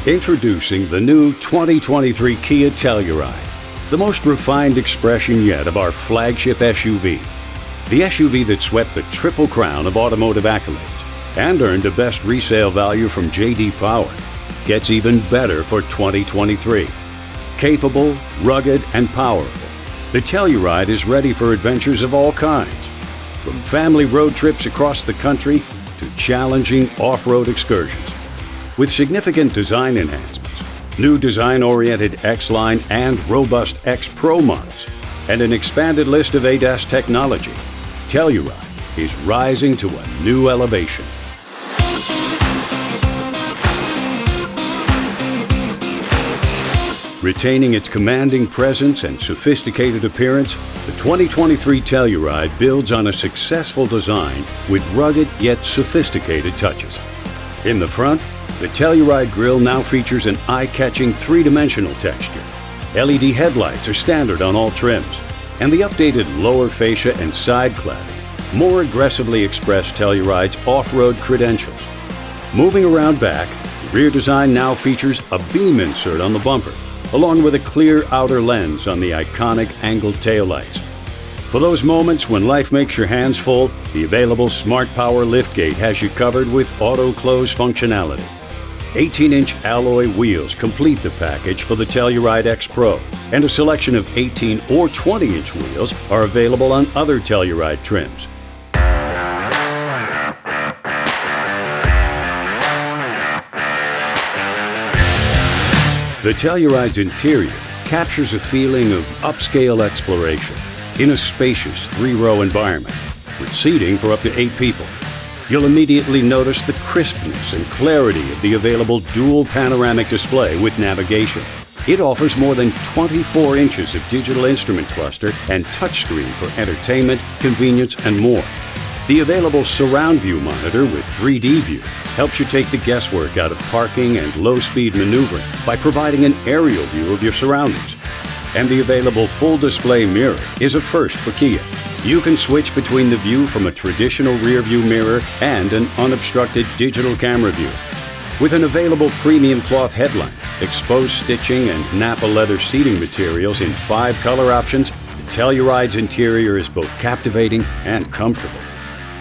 Introducing the new 2023 Kia Telluride, the most refined expression yet of our flagship SUV. The SUV that swept the triple crown of automotive accolades and earned a best resale value from J.D. Power gets even better for 2023. Capable, rugged, and powerful, the Telluride is ready for adventures of all kinds, from family road trips across the country to challenging off-road excursions. With significant design enhancements, new design-oriented X-Line and robust X-Pro models, and an expanded list of ADAS technology, Telluride is rising to a new elevation. Retaining its commanding presence and sophisticated appearance, the 2023 Telluride builds on a successful design with rugged yet sophisticated touches. In the front, the Telluride grille now features an eye-catching three-dimensional texture. LED headlights are standard on all trims, and the updated lower fascia and side cladding more aggressively express Telluride's off-road credentials. Moving around back, the rear design now features a beam insert on the bumper, along with a clear outer lens on the iconic angled taillights. For those moments when life makes your hands full, the available Smart Power liftgate has you covered with auto-close functionality. 18-inch alloy wheels complete the package for the Telluride X Pro, and a selection of 18 or 20-inch wheels are available on other Telluride trims. The Telluride's interior captures a feeling of upscale exploration in a spacious three-row environment with seating for up to 8 people. You'll immediately notice the crispness and clarity of the available dual panoramic display with navigation. It offers more than 24 inches of digital instrument cluster and touchscreen for entertainment, convenience, and more. The available surround view monitor with 3D view helps you take the guesswork out of parking and low-speed maneuvering by providing an aerial view of your surroundings. And the available full display mirror is a first for Kia. You can switch between the view from a traditional rear view mirror and an unobstructed digital camera view. With an available premium cloth headline, exposed stitching, and Napa leather seating materials in 5 color options, the Telluride's interior is both captivating and comfortable.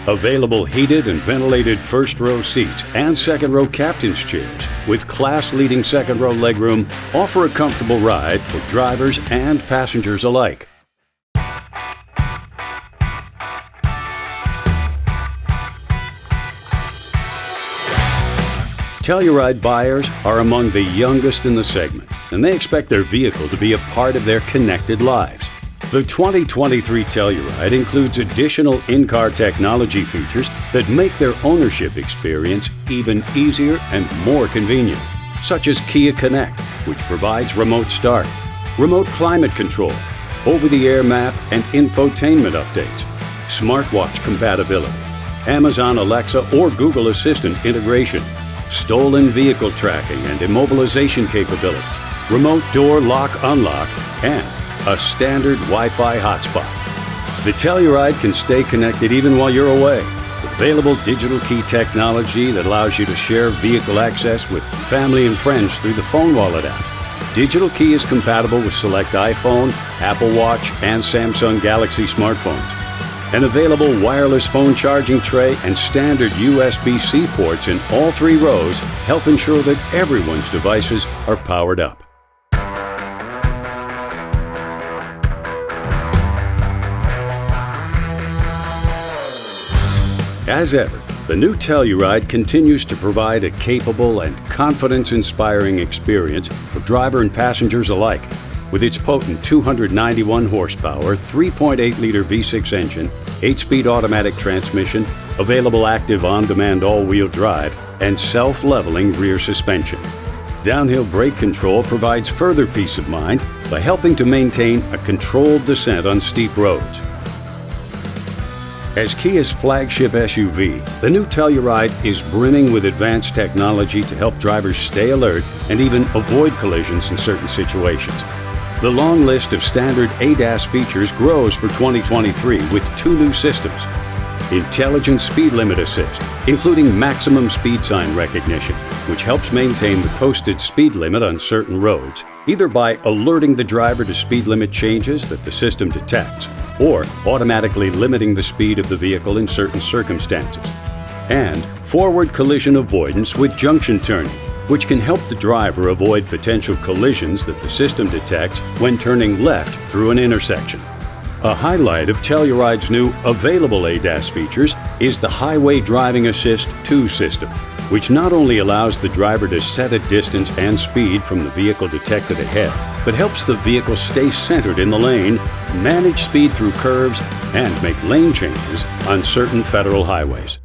Available heated and ventilated first-row seats and second-row captain's chairs with class-leading second-row legroom offer a comfortable ride for drivers and passengers alike. Telluride buyers are among the youngest in the segment, and they expect their vehicle to be a part of their connected lives. The 2023 Telluride includes additional in-car technology features that make their ownership experience even easier and more convenient, such as Kia Connect, which provides remote start, remote climate control, over-the-air map and infotainment updates, smartwatch compatibility, Amazon Alexa or Google Assistant integration, stolen vehicle tracking and immobilization capability, remote door lock-unlock, and a standard Wi-Fi hotspot. The Telluride can stay connected even while you're away, with available digital key technology that allows you to share vehicle access with family and friends through the Phone Wallet app. Digital key is compatible with select iPhone, Apple Watch, and Samsung Galaxy smartphones. An available wireless phone charging tray and standard USB-C ports in all 3 rows help ensure that everyone's devices are powered up. As ever, the new Telluride continues to provide a capable and confidence-inspiring experience for driver and passengers alike. With its potent 291 horsepower, 3.8-liter V6 engine, 8-speed automatic transmission, available active on-demand all-wheel drive, and self-leveling rear suspension. Downhill brake control provides further peace of mind by helping to maintain a controlled descent on steep roads. As Kia's flagship SUV, the new Telluride is brimming with advanced technology to help drivers stay alert and even avoid collisions in certain situations. The long list of standard ADAS features grows for 2023 with 2 new systems. intelligent speed limit assist, including maximum speed sign recognition, which helps maintain the posted speed limit on certain roads, either by alerting the driver to speed limit changes that the system detects, or automatically limiting the speed of the vehicle in certain circumstances. And forward collision avoidance with junction turning, which can help the driver avoid potential collisions that the system detects when turning left through an intersection. A highlight of Telluride's new available ADAS features is the Highway Driving Assist 2 system, which not only allows the driver to set a distance and speed from the vehicle detected ahead, but helps the vehicle stay centered in the lane, manage speed through curves, and make lane changes on certain federal highways.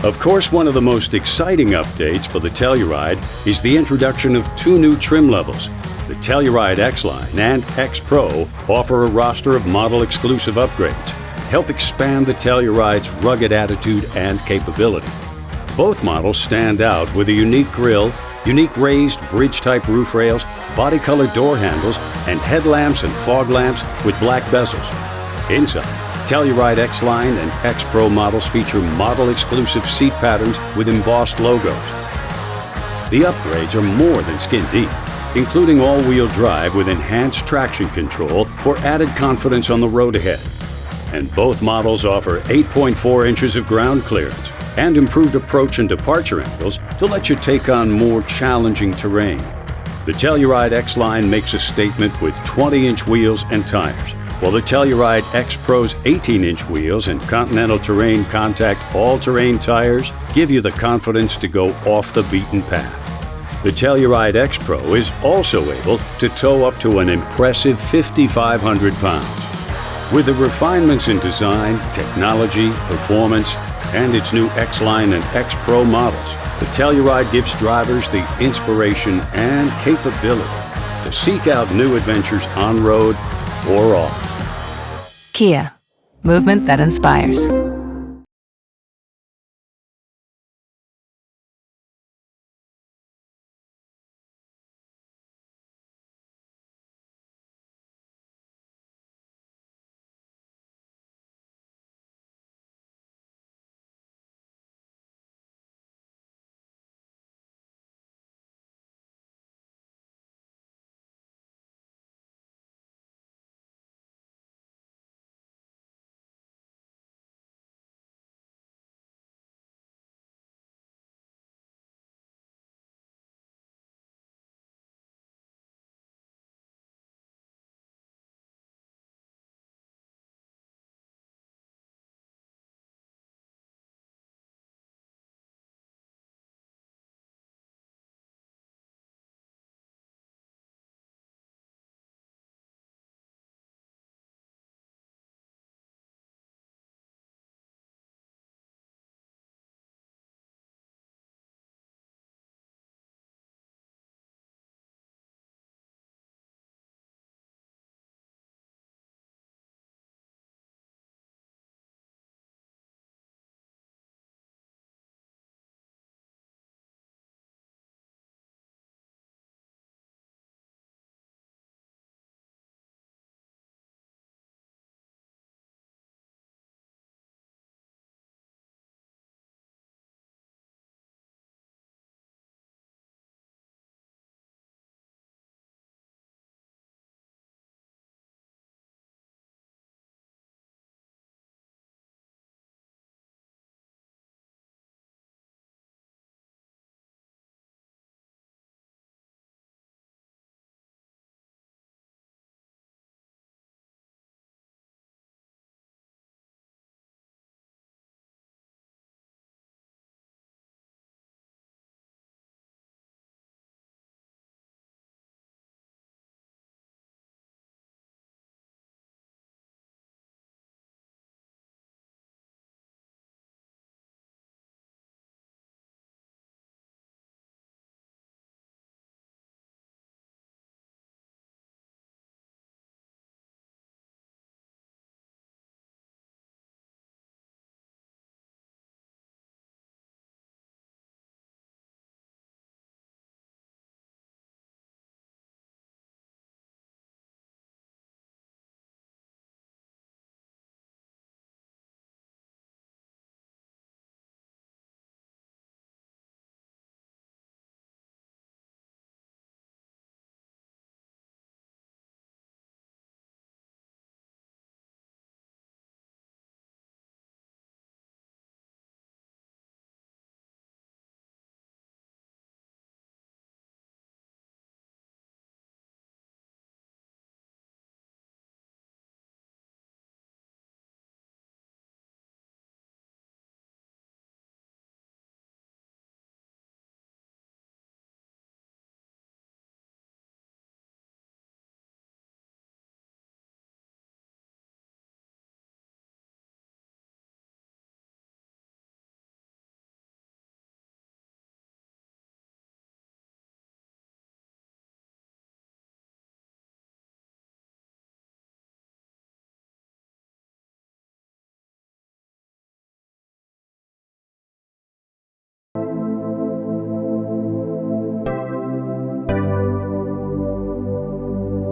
Of course, one of the most exciting updates for the Telluride is the introduction of 2 new trim levels. The Telluride X-Line and X-Pro offer a roster of model-exclusive upgrades, help expand the Telluride's rugged attitude and capability. Both models stand out with a unique grille, unique raised bridge-type roof rails, body-colored door handles, and headlamps and fog lamps with black bezels. Inside, Telluride X-Line and X-Pro models feature model-exclusive seat patterns with embossed logos. The upgrades are more than skin deep, including all-wheel drive with enhanced traction control for added confidence on the road ahead. And both models offer 8.4 inches of ground clearance and improved approach and departure angles to let you take on more challenging terrain. The Telluride X-Line makes a statement with 20-inch wheels and tires, while the Telluride X-Pro's 18-inch wheels and Continental Terrain Contact all-terrain tires give you the confidence to go off the beaten path. The Telluride X-Pro is also able to tow up to an impressive 5,500 pounds. With the refinements in design, technology, performance, and its new X-Line and X-Pro models, the Telluride gives drivers the inspiration and capability to seek out new adventures on-road or off. Kia, movement that inspires.